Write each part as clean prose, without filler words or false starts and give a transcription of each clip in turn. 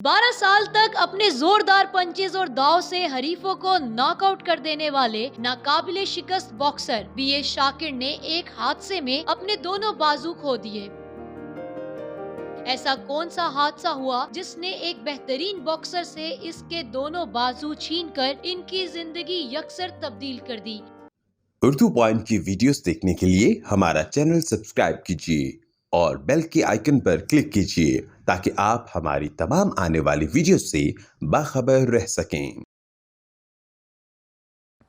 12 साल तक अपने जोरदार पंचेज और दाव से हरीफों को नॉकआउट कर देने वाले नाकाबिले शिकस्त बॉक्सर बीए शाकिर ने एक हादसे में अपने दोनों बाजू खो दिए। ऐसा कौन सा हादसा हुआ जिसने एक बेहतरीन बॉक्सर से इसके दोनों बाजू छीनकर इनकी जिंदगी यकसर तब्दील कर दी। उर्दू पॉइंट की वीडियोस देखने के लिए हमारा चैनल सब्सक्राइब कीजिए और बेल के आइकन पर क्लिक कीजिए ताकि आप हमारी तमाम आने वाली वीडियो से बाखबर रह सकें।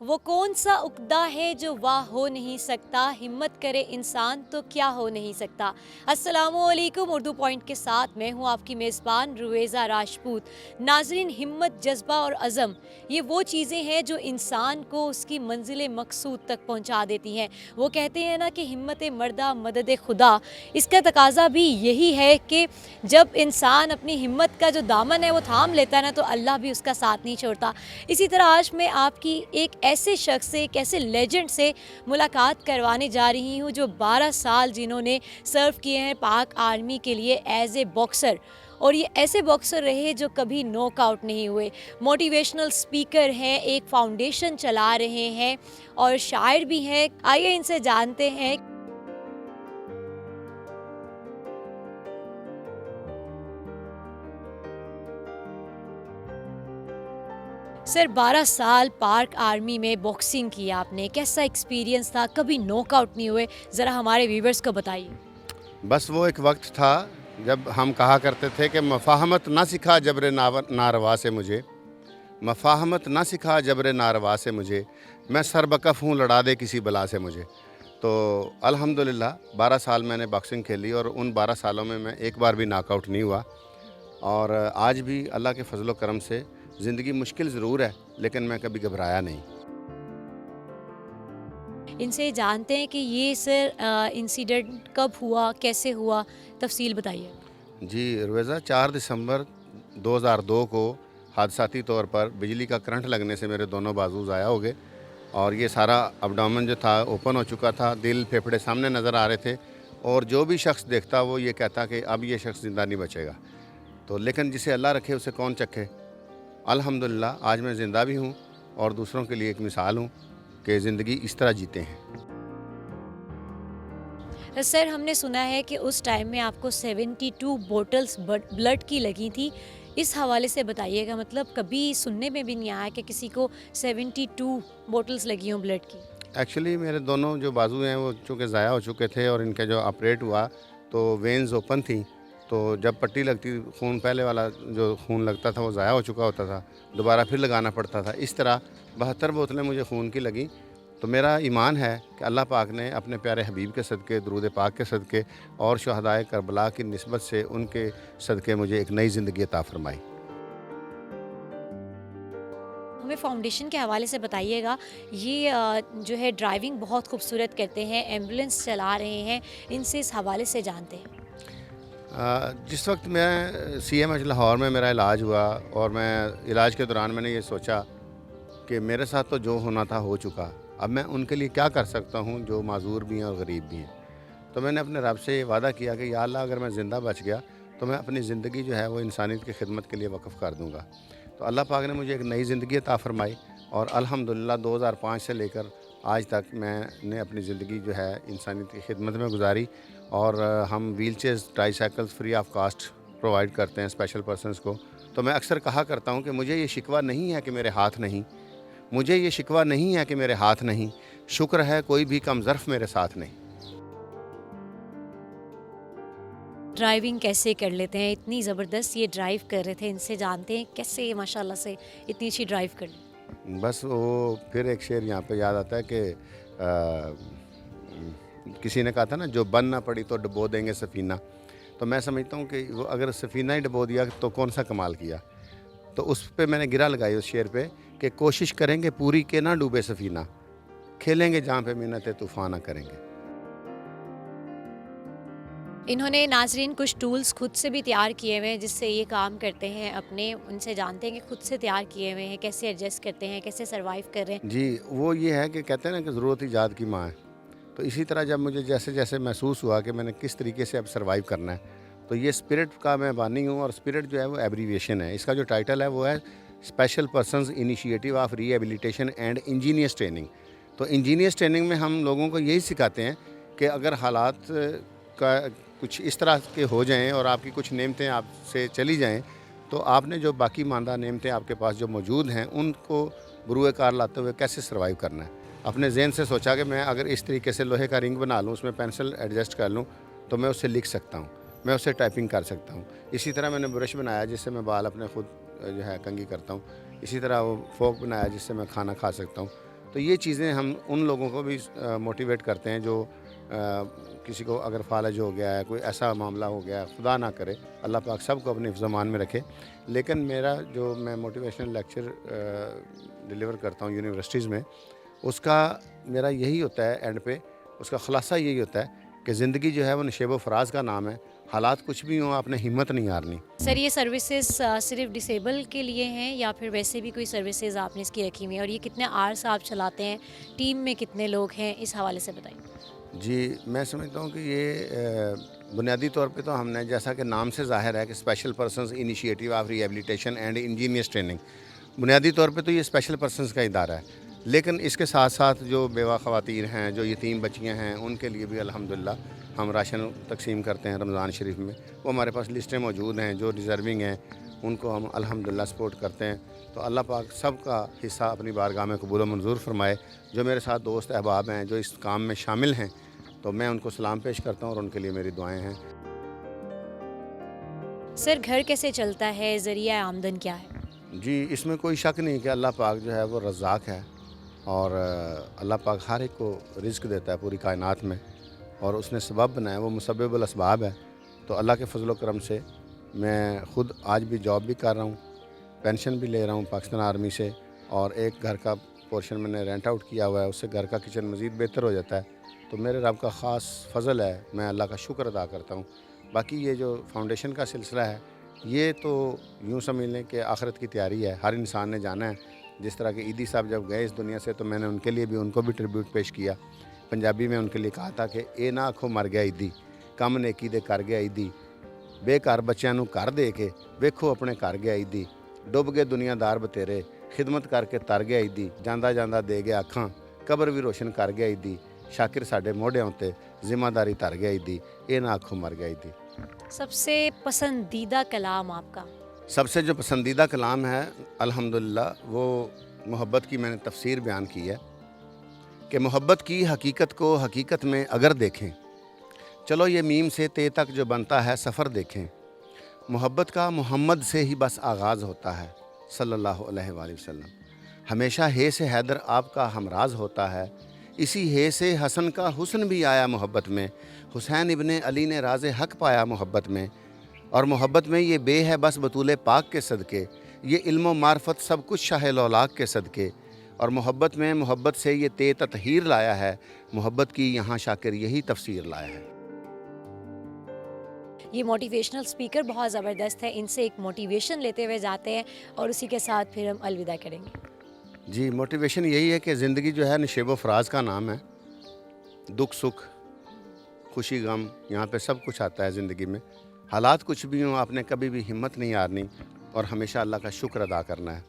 वो कौन सा उक्दा है जो वाह हो नहीं सकता, हिम्मत करे इंसान तो क्या हो नहीं सकता। अस्सलामुअलैकुम, उर्दू पॉइंट के साथ मैं हूँ आपकी मेज़बान रुवेज़ा राजपूत। नाज़रीन, हिम्मत, जज्बा और अज़म ये वो चीज़ें हैं जो इंसान को उसकी मंजिल मकसूद तक पहुँचा देती हैं। वो कहते हैं ना कि हिम्मत मर्दा मदद खुदा। इसका तकाज़ा भी यही है कि जब इंसान अपनी हिम्मत का जो दामन है वो थाम लेता है ना, तो अल्लाह भी उसका साथ नहीं छोड़ता। इसी तरह आज मैं आपकी एक ऐसे शख्स से, एक ऐसे लेजेंड से मुलाकात करवाने जा रही हूँ जो 12 साल जिन्होंने सर्व किए हैं पाक आर्मी के लिए एज ए बॉक्सर, और ये ऐसे बॉक्सर रहे जो कभी नॉकआउट नहीं हुए। मोटिवेशनल स्पीकर हैं, एक फाउंडेशन चला रहे हैं और शायर भी हैं। आइए इनसे जानते हैं। सर, 12 साल पार्क आर्मी में बॉक्सिंग की आपने, कैसा एक्सपीरियंस था? कभी नॉकआउट नहीं हुए, ज़रा हमारे व्यूवर्स को बताइए। बस वो एक वक्त था जब हम कहा करते थे कि मफ़ाहमत ना सिखा जबर नारवा से मुझे, मफ़ाहमत ना सिखा जबर नारवा से मुझे, मैं सरबकफ़ हूँ लड़ा दे किसी बला से मुझे। तो अल्हम्दुलिल्लाह 12 साल मैंने बॉक्सिंग खेली और उन 12 सालों में मैं एक बार भी नॉकआउट नहीं हुआ। और आज भी अल्लाह के फजल करम से ज़िंदगी मुश्किल ज़रूर है, लेकिन मैं कभी घबराया नहीं। इनसे जानते हैं कि ये सर इंसिडेंट कब हुआ, कैसे हुआ, तफसील बताइए। जी रुवेज़ा, 4 दिसंबर 2002 को हादसाती तौर पर बिजली का करंट लगने से मेरे दोनों बाजू ज़ाया हो गए और ये सारा अब्डोमेन जो था ओपन हो चुका था, दिल फेफड़े सामने नज़र आ रहे थे और जो भी शख्स देखता वो ये कहता कि अब ये शख्स ज़िंदा नहीं बचेगा। तो लेकिन जिसे अल्लाह रखे उसे कौन चखे। अल्हम्दुलिल्लाह आज मैं ज़िंदा भी हूँ और दूसरों के लिए एक मिसाल हूँ कि ज़िंदगी इस तरह जीते हैं। सर, हमने सुना है कि उस टाइम में आपको 72 बोटल्स ब्लड की लगी थी। इस हवाले से बताइएगा, मतलब कभी सुनने में भी नहीं आया कि किसी को 72 बोटल्स लगी हों ब्लड की। एक्चुअली मेरे दोनों जो बाजू हैं वो चूँकि ज़ाया हो चुके थे और इनका जो ऑपरेट हुआ तो वेन्स ओपन थी, तो जब पट्टी लगती, खून पहले वाला जो खून लगता था वो ज़ाया हो चुका होता था, दोबारा फिर लगाना पड़ता था। इस तरह 72 बोतलें मुझे खून की लगी। तो मेरा ईमान है कि अल्लाह पाक ने अपने प्यारे हबीब के सदक़े, दुरूद पाक के सदक़े और शुहदाए करबला की निस्बत से उनके सदक़े मुझे एक नई ज़िंदगी अता फ़रमाई। हमें फाउंडेशन के हवाले से बताइएगा। ये जो है ड्राइविंग बहुत खूबसूरत करते हैं, एम्बुलेंस चला रहे हैं, इनसे इस हवाले से जानते हैं। जिस वक्त मैं CMH लाहौर में मेरा इलाज हुआ और मैं इलाज के दौरान मैंने ये सोचा कि मेरे साथ तो जो होना था हो चुका, अब मैं उनके लिए क्या कर सकता हूँ जो माज़ूर भी हैं और गरीब भी हैं। तो मैंने अपने रब से ये वादा किया कि या अल्लाह, अगर मैं ज़िंदा बच गया तो मैं अपनी ज़िंदगी जो है वो इंसानियत की खिदमत के लिए वक़्फ़ कर दूँगा। तो अल्लाह पाक ने मुझे एक नई ज़िंदगी अता फ़रमाई और अल्हम्दुलिल्लाह 2005 से लेकर आज तक मैंने अपनी ज़िंदगी जो है इंसानियत की खिदमत में गुजारी। और हम wheelchairs, tricycles free of cost provide करते हैं स्पेशल पर्सनस को। तो मैं अक्सर कहा करता हूँ कि मुझे ये शिकवा नहीं है कि मेरे हाथ नहीं, मुझे ये शिकवा नहीं है कि मेरे हाथ नहीं, शुक्र है कोई भी कम ज़र्फ़ मेरे साथ नहीं। ड्राइविंग कैसे कर लेते हैं? इतनी ज़बरदस्त ये ड्राइव कर रहे थे, इनसे जानते हैं कैसे माशाल्लाह से इतनी अच्छी ड्राइव कर ली। बस वो फिर एक शेर यहाँ पे याद आता है कि किसी ने कहा था ना, जो बन ना पड़ी तो डुबो देंगे सफ़ीना। तो मैं समझता हूँ कि वो अगर सफ़ीना ही डुबो दिया तो कौन सा कमाल किया। तो उस पे मैंने गिरा लगाई उस शेर पे कि कोशिश करेंगे पूरी के ना डूबे सफ़ीना, खेलेंगे जहाँ पे मिन्नतें तूफ़ान ना करेंगे। इन्होंने नाजरीन कुछ टूल्स खुद से भी तैयार किए हुए हैं जिससे ये काम करते हैं अपने, उनसे जानते हैं कि खुद से तैयार किए हुए हैं, कैसे एडजस्ट करते हैं, कैसे सर्वाइव कर रहे हैं। जी, वो ये है कि कहते हैं ना कि ज़रूरत ईजाद की माँ है। तो इसी तरह जब मुझे जैसे जैसे महसूस हुआ कि मैंने किस तरीके से अब सर्वाइव करना है, تو یہ اسپرٹ کا میں بانی ہوں، اور اسپرٹ جو ہے وہ ایبریویشن ہے. اس کا جو ٹائٹل ہے وہ ہے special persons initiative of rehabilitation and engineers training. تو انجینئرس ٹریننگ میں ہم لوگوں کو یہی سکھاتے ہیں کہ اگر حالات کا کچھ اس طرح کے ہو جائیں اور آپ کی کچھ نعمتیں آپ سے چلی جائیں، تو آپ نے جو باقی ماندہ نعمتیں آپ کے پاس جو موجود ہیں ان کو بروئے کار لاتے ہوئے کیسے سروائیو کرنا ہے. اپنے ذہن سے سوچا کہ میں اگر اس طریقے سے لوہے کا رنگ بنا لوں، اس میں پینسل ایڈجسٹ کر لوں تو میں اس سے لکھ سکتا ہوں، میں اس سے ٹائپنگ کر سکتا ہوں. اسی طرح میں نے برش بنایا جس سے میں بال اپنے خود جو ہے کنگھی کرتا ہوں. اسی طرح وہ فوک بنایا جس سے میں کھانا کھا سکتا ہوں. تو یہ چیزیں ہم ان لوگوں کو بھی موٹیویٹ کرتے ہیں جو کسی کو اگر فالج ہو گیا ہے، کوئی ایسا معاملہ ہو گیا ہے، خدا نہ کرے، اللہ پاک سب کو اپنے حفظ و امان میں رکھے. لیکن میرا جو میں موٹیویشنل لیکچر ڈیلیور کرتا ہوں یونیورسٹیز میں، اس کا میرا یہی ہوتا ہے، اینڈ پہ اس کا خلاصہ یہی ہوتا ہے کہ زندگی جو ہے وہ نشیب و فراز کا نام ہے. حالات کچھ بھی ہوں، آپ نے ہمت نہیں ہارنی. سر یہ سروسز صرف ڈسیبل کے لیے ہیں یا پھر ویسے بھی کوئی سروسز آپ نے اس کی رکھی ہوئی ہیں، اور یہ کتنے آرس آپ چلاتے ہیں، ٹیم میں کتنے لوگ ہیں، اس حوالے سے بتائیں. جی میں سمجھتا ہوں کہ یہ بنیادی طور پہ تو ہم نے، جیسا کہ نام سے ظاہر ہے کہ special persons initiative of rehabilitation and engineers training, بنیادی طور پہ تو یہ اسپیشل پرسنز کا ادارہ ہے. لیکن اس کے ساتھ ساتھ جو بیوہ خواتین ہیں، جو یتیم بچیاں ہیں، ان کے لیے بھی الحمدللہ ہم راشن تقسیم کرتے ہیں رمضان شریف میں. وہ ہمارے پاس لسٹیں موجود ہیں، جو ڈیزرونگ ہیں ان کو ہم الحمدللہ سپورٹ کرتے ہیں. تو اللہ پاک سب کا حصہ اپنی بارگاہ میں قبول و منظور فرمائے. جو میرے ساتھ دوست احباب ہیں جو اس کام میں شامل ہیں، تو میں ان کو سلام پیش کرتا ہوں اور ان کے لیے میری دعائیں ہیں. سر گھر کیسے چلتا ہے، ذریعہ آمدن کیا ہے؟ جی اس میں کوئی شک نہیں کہ اللہ پاک جو ہے وہ رزاق ہے، اور اللہ پاک ہر ایک کو رزق دیتا ہے پوری کائنات میں، اور اس نے سبب بنایا، وہ مسبب الاسباب ہے. تو اللہ کے فضل و کرم سے میں خود آج بھی جاب بھی کر رہا ہوں، پینشن بھی لے رہا ہوں پاکستان آرمی سے، اور ایک گھر کا پورشن میں نے رینٹ آؤٹ کیا ہوا ہے، اس سے گھر کا کچن مزید بہتر ہو جاتا ہے. تو میرے رب کا خاص فضل ہے، میں اللہ کا شکر ادا کرتا ہوں. باقی یہ جو فاؤنڈیشن کا سلسلہ ہے، یہ تو یوں سمجھ لیں کہ آخرت کی تیاری ہے. ہر انسان نے جانا ہے. جس طرح کہ عیدی صاحب جب گئے اس دنیا سے، تو میں نے ان کے لیے بھی، ان کو بھی ٹریبیوٹ پیش کیا. پنجابی میں ان کے لیے کہا تھا کہ اے نہ آکھو مر گیا عیدی، کم نیکی دے کر گیا عیدی، بے گھر بچیاں نوں گھر دے کے ویکھو اپنے گھر گیا عیدی، ڈب گئے دنیا دار بتیرے خدمت کر کے تر گیا عیدی، جاندہ جاندہ دے گیا اکھاں قبر بھی روشن کر گیا عیدی، شاکر ساڈے موڈیاں تے ذمہ داری تر گیا عیدی، اے نہ آکھو مر گیا عیدی. سب سے پسندیدہ کلام آپ کا؟ سب سے جو پسندیدہ کلام ہے الحمدللہ وہ محبت کی میں نے تفسیر بیان کی ہے کہ محبت کی حقیقت کو حقیقت میں اگر دیکھیں، چلو یہ میم سے تے تک جو بنتا ہے سفر دیکھیں. محبت کا محمد سے ہی بس آغاز ہوتا ہے صلی اللہ علیہ وآلہ وسلم. ہمیشہ ہے سے حیدر آپ کا ہمراز ہوتا ہے، اسی ہے سے حسن کا حسن بھی آیا محبت میں، حسین ابن علی نے راز حق پایا محبت میں. اور محبت میں یہ بے ہے بس بطول پاک کے صدقے، یہ علم و معرفت سب کچھ شاہ لولاک کے صدقے. اور محبت میں محبت سے یہ تے تطہیر لایا ہے، محبت کی یہاں شاکر یہی تفسیر لایا ہے. یہ موٹیویشنل سپیکر بہت زبردست ہے، ان سے ایک موٹیویشن لیتے ہوئے جاتے ہیں اور اسی کے ساتھ پھر ہم الوداع کریں گے. جی موٹیویشن یہی ہے کہ زندگی جو ہے نشیب و فراز کا نام ہے. دکھ سکھ خوشی غم یہاں پہ سب کچھ آتا ہے زندگی میں. حالات کچھ بھی ہوں، آپ نے کبھی بھی ہمت نہیں ہارنی اور ہمیشہ اللہ کا شکر ادا کرنا ہے.